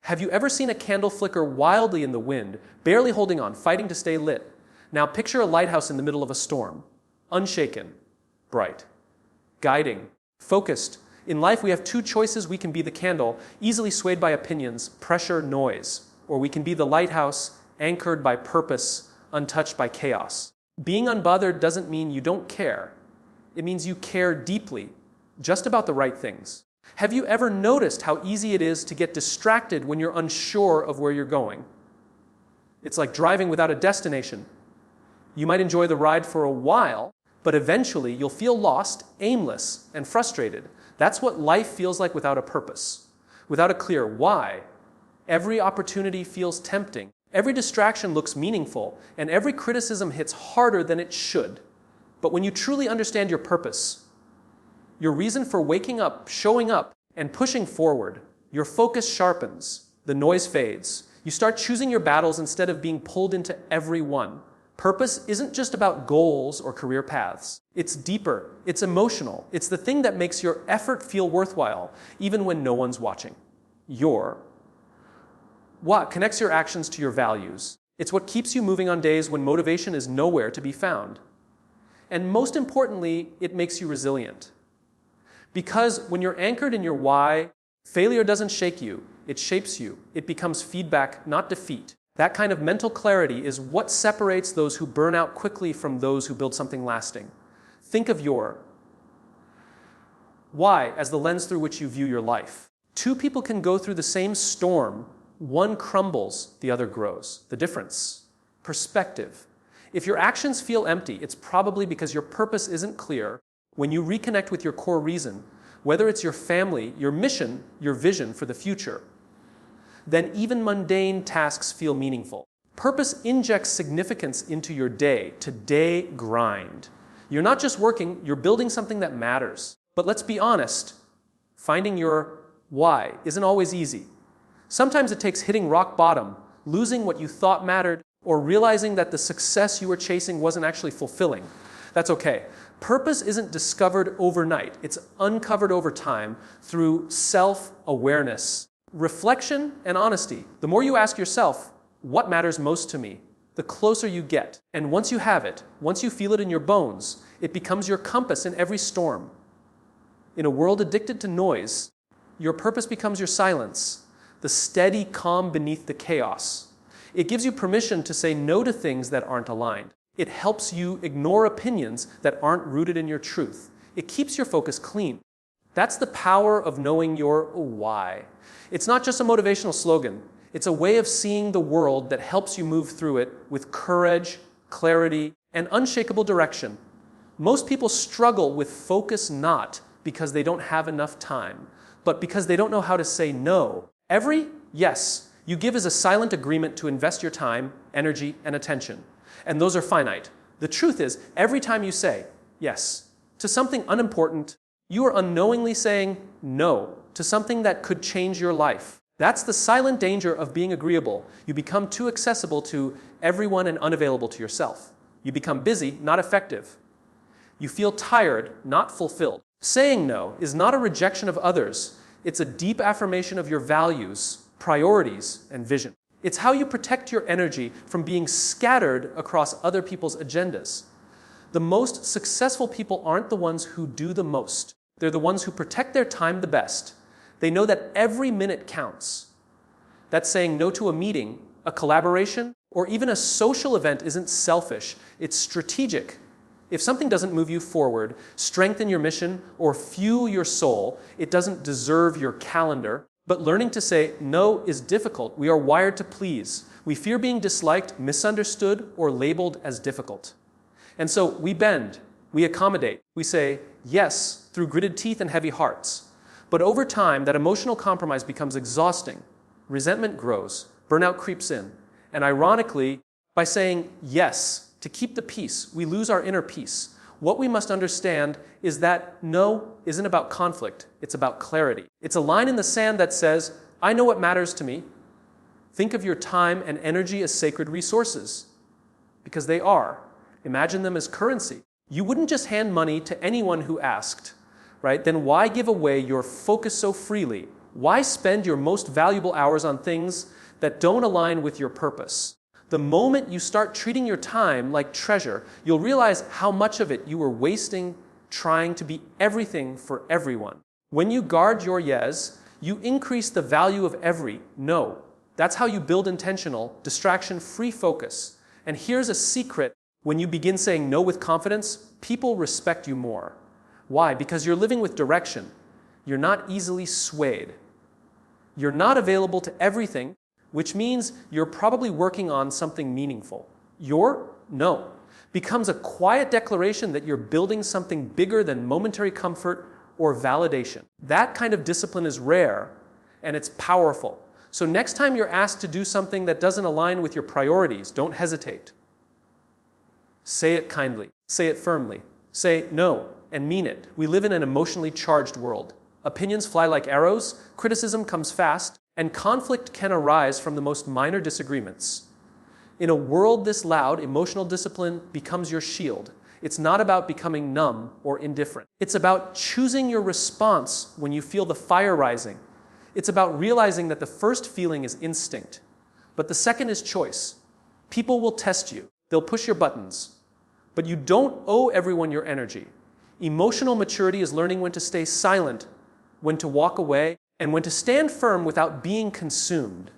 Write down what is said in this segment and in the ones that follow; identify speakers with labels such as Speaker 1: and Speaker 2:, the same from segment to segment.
Speaker 1: Have you ever seen a candle flicker wildly in the wind, barely holding on, fighting to stay lit? Now picture a lighthouse in the middle of a storm. Unshaken, bright, guiding, focused. In life, we have two choices. We can be the candle, easily swayed by opinions, pressure, noise. Or we can be the lighthouse, anchored by purpose, untouched by chaos. Being unbothered doesn't mean you don't care. It means you care deeply, just about the right things. Have you ever noticed how easy it is to get distracted when you're unsure of where you're going? It's like driving without a destination. You might enjoy the ride for a while, but eventually you'll feel lost, aimless, and frustrated. That's what life feels like without a purpose, without a clear why. Every opportunity feels tempting. Every distraction looks meaningful, and every criticism hits harder than it should. But when you truly understand your purpose, your reason for waking up, showing up, and pushing forward, your focus sharpens, the noise fades. You start choosing your battles instead of being pulled into every one. Purpose isn't just about goals or career paths. It's deeper, it's emotional, it's the thing that makes your effort feel worthwhile, even when no one's watching. What connects your actions to your values? It's what keeps you moving on days when motivation is nowhere to be found. And most importantly, it makes you resilient. Because when you're anchored in your why, failure doesn't shake you, it shapes you. It becomes feedback, not defeat. That kind of mental clarity is what separates those who burn out quickly from those who build something lasting. Think of your why as the lens through which you view your life. Two people can go through the same storm. One crumbles, the other grows. The difference? Perspective. If your actions feel empty, it's probably because your purpose isn't clear. When you reconnect with your core reason, whether it's your family, your mission, your vision for the future, then even mundane tasks feel meaningful. Purpose injects significance into your day, to-day grind. You're not just working, you're building something that matters. But let's be honest, finding your why isn't always easy. Sometimes it takes hitting rock bottom, losing what you thought mattered, or realizing that the success you were chasing wasn't actually fulfilling. That's okay. Purpose isn't discovered overnight. It's uncovered over time through self-awareness, reflection, and honesty. The more you ask yourself, what matters most to me, the closer you get. And once you have it, once you feel it in your bones, it becomes your compass in every storm. In a world addicted to noise, your purpose becomes your silence, the steady calm beneath the chaos. It gives you permission to say no to things that aren't aligned. It helps you ignore opinions that aren't rooted in your truth. It keeps your focus clean. That's the power of knowing your why. It's not just a motivational slogan. It's a way of seeing the world that helps you move through it with courage, clarity, and unshakable direction. Most people struggle with focus not because they don't have enough time, but because they don't know how to say no. Every yes you give is a silent agreement to invest your time, energy, and attention. And those are finite. The truth is, every time you say yes to something unimportant, you are unknowingly saying no to something that could change your life. That's the silent danger of being agreeable. You become too accessible to everyone and unavailable to yourself. You become busy, not effective. You feel tired, not fulfilled. Saying no is not a rejection of others. It's a deep affirmation of your values, priorities, and vision. It's how you protect your energy from being scattered across other people's agendas. The most successful people aren't the ones who do the most. They're the ones who protect their time the best. They know that every minute counts. That saying no to a meeting, a collaboration, or even a social event isn't selfish. It's strategic. If something doesn't move you forward, strengthen your mission, or fuel your soul, it doesn't deserve your calendar. But learning to say no is difficult. We are wired to please. We fear being disliked, misunderstood, or labeled as difficult. And so we bend, we accommodate, we say yes through gritted teeth and heavy hearts. But over time, that emotional compromise becomes exhausting. Resentment grows, burnout creeps in. And ironically, by saying yes to keep the peace, we lose our inner peace. What we must understand is that no isn't about conflict, it's about clarity. It's a line in the sand that says, I know what matters to me. Think of your time and energy as sacred resources, because they are. Imagine them as currency. You wouldn't just hand money to anyone who asked, right? Then why give away your focus so freely? Why spend your most valuable hours on things that don't align with your purpose? The moment you start treating your time like treasure, you'll realize how much of it you were wasting trying to be everything for everyone. When you guard your yes, you increase the value of every no. That's how you build intentional, distraction-free focus. And here's a secret. When you begin saying no with confidence, people respect you more. Why? Because you're living with direction. You're not easily swayed. You're not available to everything, which means you're probably working on something meaningful. Your no becomes a quiet declaration that you're building something bigger than momentary comfort or validation. That kind of discipline is rare, and it's powerful. So next time you're asked to do something that doesn't align with your priorities, don't hesitate. Say it kindly. Say it firmly. Say no and mean it. We live in an emotionally charged world. Opinions fly like arrows, criticism comes fast, and conflict can arise from the most minor disagreements. In a world this loud, emotional discipline becomes your shield. It's not about becoming numb or indifferent. It's about choosing your response when you feel the fire rising. It's about realizing that the first feeling is instinct, but the second is choice. People will test you. They'll push your buttons. But you don't owe everyone your energy. Emotional maturity is learning when to stay silent, when to walk away, and when to stand firm without being consumed.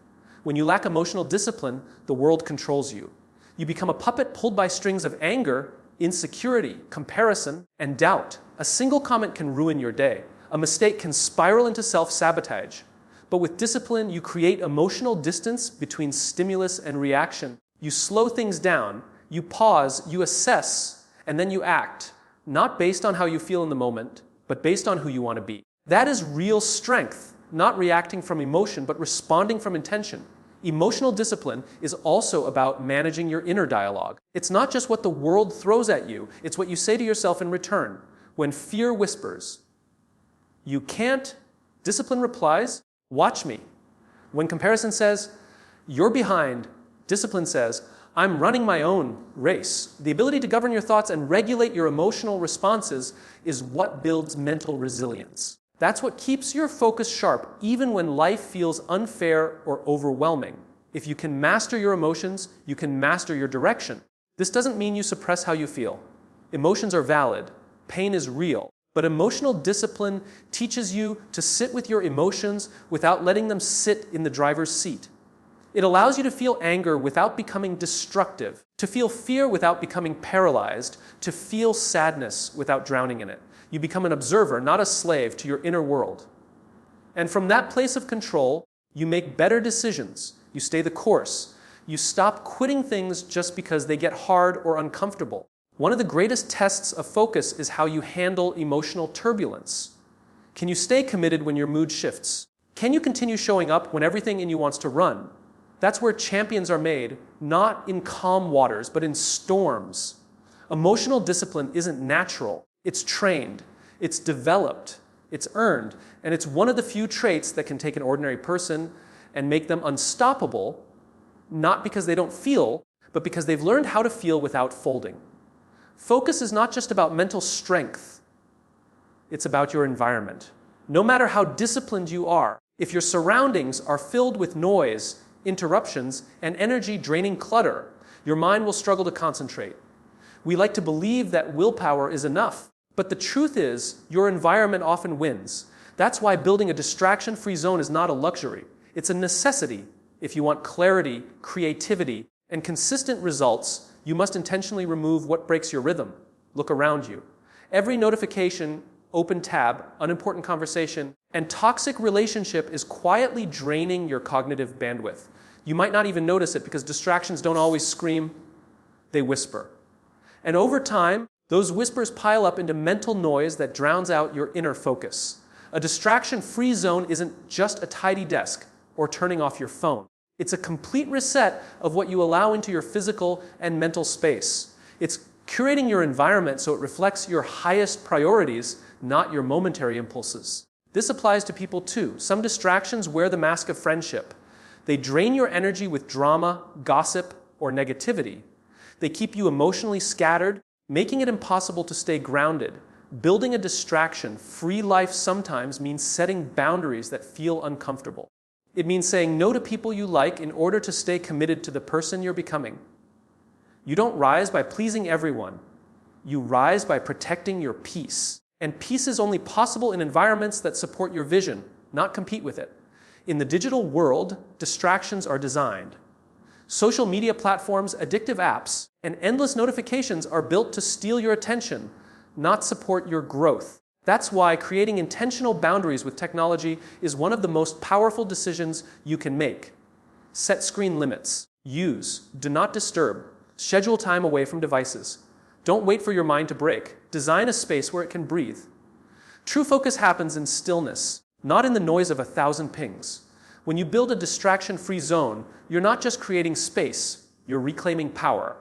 Speaker 1: When you lack emotional discipline, the world controls you. You become a puppet pulled by strings of anger, insecurity, comparison, and doubt. A single comment can ruin your day. A mistake can spiral into self-sabotage. But with discipline, you create emotional distance between stimulus and reaction. You slow things down, you pause, you assess, and then you act, not based on how you feel in the moment, but based on who you want to be. That is real strength, not reacting from emotion, but responding from intention. Emotional discipline is also about managing your inner dialogue. It's not just what the world throws at you, it's what you say to yourself in return. When fear whispers, "You can't," discipline replies, "Watch me." When comparison says, "You're behind," discipline says, "I'm running my own race." The ability to govern your thoughts and regulate your emotional responses is what builds mental resilience. That's what keeps your focus sharp even when life feels unfair or overwhelming. If you can master your emotions, you can master your direction. This doesn't mean you suppress how you feel. Emotions are valid. Pain is real. But emotional discipline teaches you to sit with your emotions without letting them sit in the driver's seat. It allows you to feel anger without becoming destructive, to feel fear without becoming paralyzed, to feel sadness without drowning in it. You become an observer, not a slave, to your inner world. And from that place of control, you make better decisions. You stay the course. You stop quitting things just because they get hard or uncomfortable. One of the greatest tests of focus is how you handle emotional turbulence. Can you stay committed when your mood shifts? Can you continue showing up when everything in you wants to run? That's where champions are made, not in calm waters, but in storms. Emotional discipline isn't natural. It's trained, it's developed, it's earned, and it's one of the few traits that can take an ordinary person and make them unstoppable, not because they don't feel, but because they've learned how to feel without folding. Focus is not just about mental strength, it's about your environment. No matter how disciplined you are, if your surroundings are filled with noise, interruptions, and energy-draining clutter, your mind will struggle to concentrate. We like to believe that willpower is enough. But the truth is, your environment often wins. That's why building a distraction-free zone is not a luxury. It's a necessity. If you want clarity, creativity, and consistent results, you must intentionally remove what breaks your rhythm. Look around you. Every notification, open tab, unimportant conversation, and toxic relationship is quietly draining your cognitive bandwidth. You might not even notice it because distractions don't always scream, they whisper. And over time, those whispers pile up into mental noise that drowns out your inner focus. A distraction-free zone isn't just a tidy desk or turning off your phone. It's a complete reset of what you allow into your physical and mental space. It's curating your environment so it reflects your highest priorities, not your momentary impulses. This applies to people too. Some distractions wear the mask of friendship. They drain your energy with drama, gossip, or negativity. They keep you emotionally scattered, making it impossible to stay grounded. Building a distraction-free life sometimes means setting boundaries that feel uncomfortable. It means saying no to people you like in order to stay committed to the person you're becoming. You don't rise by pleasing everyone. You rise by protecting your peace. And peace is only possible in environments that support your vision, not compete with it. In the digital world, distractions are designed. Social media platforms, addictive apps, and endless notifications are built to steal your attention, not support your growth. That's why creating intentional boundaries with technology is one of the most powerful decisions you can make. Set screen limits. Use do not disturb. Schedule time away from devices. Don't wait for your mind to break. Design a space where it can breathe. True focus happens in stillness, not in the noise of 1,000 pings. When you build a distraction-free zone, you're not just creating space, you're reclaiming power.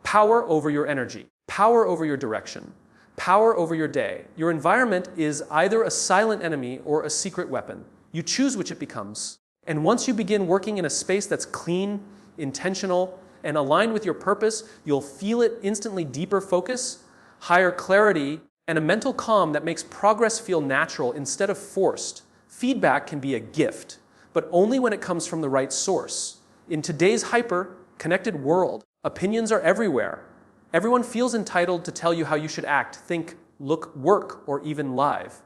Speaker 1: Power over your energy, power over your direction, power over your day. Your environment is either a silent enemy or a secret weapon. You choose which it becomes. And once you begin working in a space that's clean, intentional, and aligned with your purpose, you'll feel it instantly deeper focus, higher clarity, and a mental calm that makes progress feel natural instead of forced. Feedback can be a gift, but only when it comes from the right source. In today's hyper-connected world, opinions are everywhere. Everyone feels entitled to tell you how you should act, think, look, work, or even live.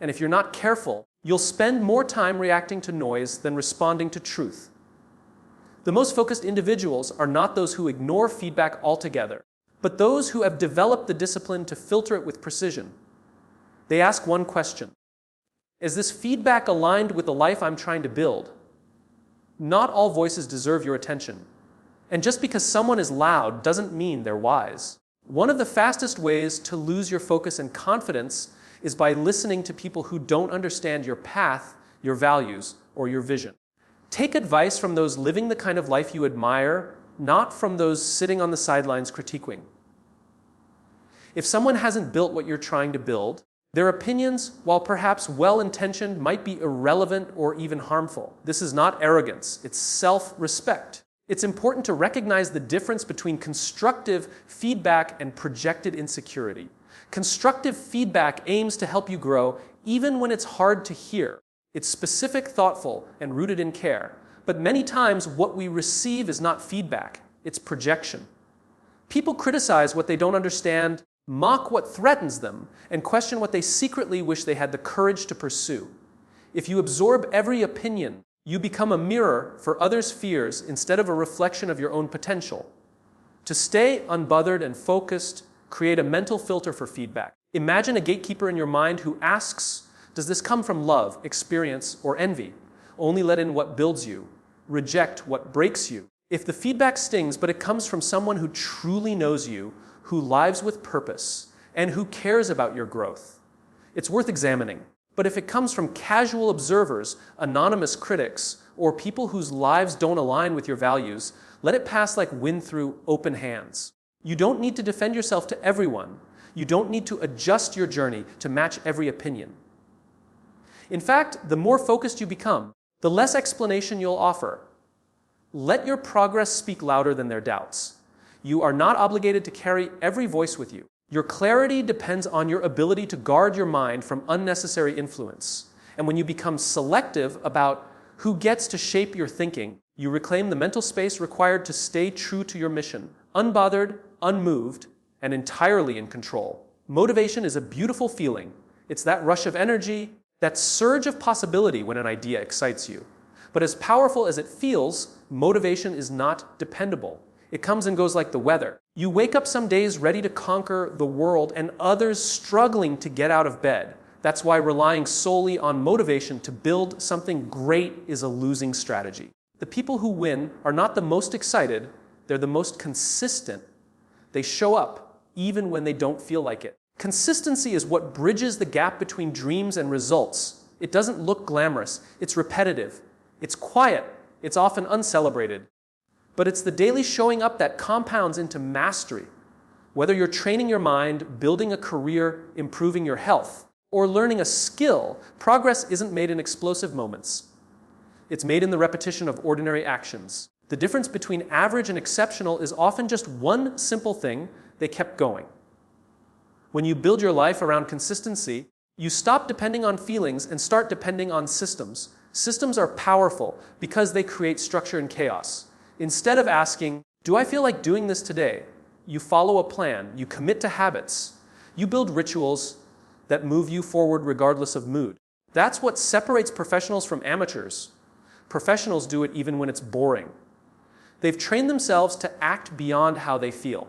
Speaker 1: And if you're not careful, you'll spend more time reacting to noise than responding to truth. The most focused individuals are not those who ignore feedback altogether, but those who have developed the discipline to filter it with precision. They ask one question: is this feedback aligned with the life I'm trying to build? Not all voices deserve your attention. And just because someone is loud doesn't mean they're wise. One of the fastest ways to lose your focus and confidence is by listening to people who don't understand your path, your values, or your vision. Take advice from those living the kind of life you admire, not from those sitting on the sidelines critiquing. If someone hasn't built what you're trying to build, their opinions, while perhaps well-intentioned, might be irrelevant or even harmful. This is not arrogance, it's self-respect. It's important to recognize the difference between constructive feedback and projected insecurity. Constructive feedback aims to help you grow even when it's hard to hear. It's specific, thoughtful, and rooted in care. But many times what we receive is not feedback, it's projection. People criticize what they don't understand, mock what threatens them, and question what they secretly wish they had the courage to pursue. If you absorb every opinion, you become a mirror for others' fears instead of a reflection of your own potential. To stay unbothered and focused, create a mental filter for feedback. Imagine a gatekeeper in your mind who asks, does this come from love, experience, or envy? Only let in what builds you. Reject what breaks you. If the feedback stings, but it comes from someone who truly knows you, who lives with purpose, and who cares about your growth, it's worth examining. But if it comes from casual observers, anonymous critics, or people whose lives don't align with your values, let it pass like wind through open hands. You don't need to defend yourself to everyone. You don't need to adjust your journey to match every opinion. In fact, the more focused you become, the less explanation you'll offer. Let your progress speak louder than their doubts. You are not obligated to carry every voice with you. Your clarity depends on your ability to guard your mind from unnecessary influence. And when you become selective about who gets to shape your thinking, you reclaim the mental space required to stay true to your mission, unbothered, unmoved, and entirely in control. Motivation is a beautiful feeling. It's that rush of energy, that surge of possibility when an idea excites you. But as powerful as it feels, motivation is not dependable. It comes and goes like the weather. You wake up some days ready to conquer the world and others struggling to get out of bed. That's why relying solely on motivation to build something great is a losing strategy. The people who win are not the most excited, they're the most consistent. They show up even when they don't feel like it. Consistency is what bridges the gap between dreams and results. It doesn't look glamorous, it's repetitive, it's quiet, it's often uncelebrated. But it's the daily showing up that compounds into mastery. Whether you're training your mind, building a career, improving your health, or learning a skill, progress isn't made in explosive moments. It's made in the repetition of ordinary actions. The difference between average and exceptional is often just one simple thing: they kept going. When you build your life around consistency, you stop depending on feelings and start depending on systems. Systems are powerful because they create structure and chaos. Instead of asking, do I feel like doing this today? You follow a plan, you commit to habits, you build rituals that move you forward regardless of mood. That's what separates professionals from amateurs. Professionals do it even when it's boring. They've trained themselves to act beyond how they feel.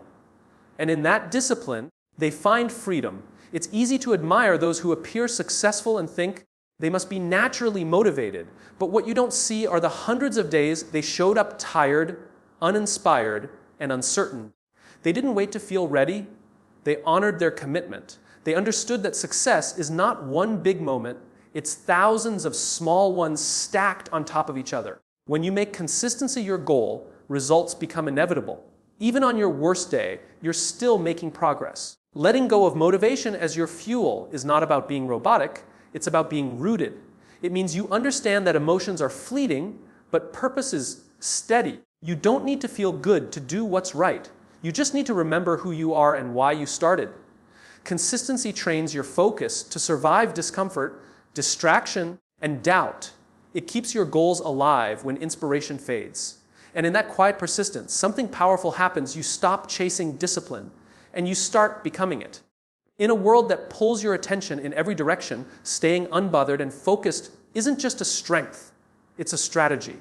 Speaker 1: And in that discipline, they find freedom. It's easy to admire those who appear successful and think they must be naturally motivated. But what you don't see are the hundreds of days they showed up tired, uninspired, and uncertain. They didn't wait to feel ready. They honored their commitment. They understood that success is not one big moment. It's thousands of small ones stacked on top of each other. When you make consistency your goal, results become inevitable. Even on your worst day, you're still making progress. Letting go of motivation as your fuel is not about being robotic, it's about being rooted. It means you understand that emotions are fleeting, but purpose is steady. You don't need to feel good to do what's right. You just need to remember who you are and why you started. Consistency trains your focus to survive discomfort, distraction, and doubt. It keeps your goals alive when inspiration fades. And in that quiet persistence, something powerful happens. You stop chasing discipline, and you start becoming it. In a world that pulls your attention in every direction, staying unbothered and focused isn't just a strength, it's a strategy.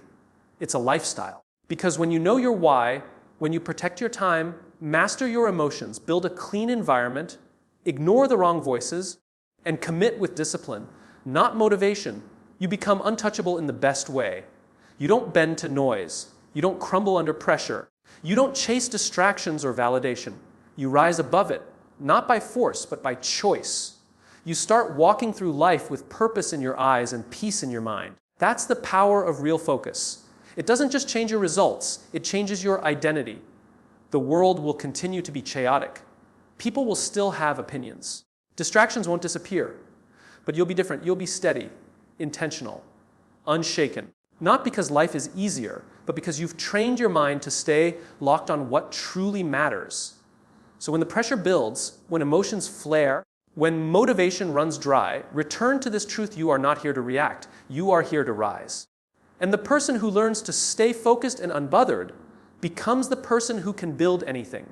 Speaker 1: It's a lifestyle. Because when you know your why, when you protect your time, master your emotions, build a clean environment, ignore the wrong voices, and commit with discipline, not motivation, you become untouchable in the best way. You don't bend to noise. You don't crumble under pressure. You don't chase distractions or validation. You rise above it, not by force, but by choice. You start walking through life with purpose in your eyes and peace in your mind. That's the power of real focus. It doesn't just change your results, it changes your identity. The world will continue to be chaotic. People will still have opinions. Distractions won't disappear, but you'll be different. You'll be steady, intentional, unshaken. Not because life is easier, but because you've trained your mind to stay locked on what truly matters. So when the pressure builds, when emotions flare, when motivation runs dry, return to this truth: you are not here to react. You are here to rise. And the person who learns to stay focused and unbothered becomes the person who can build anything.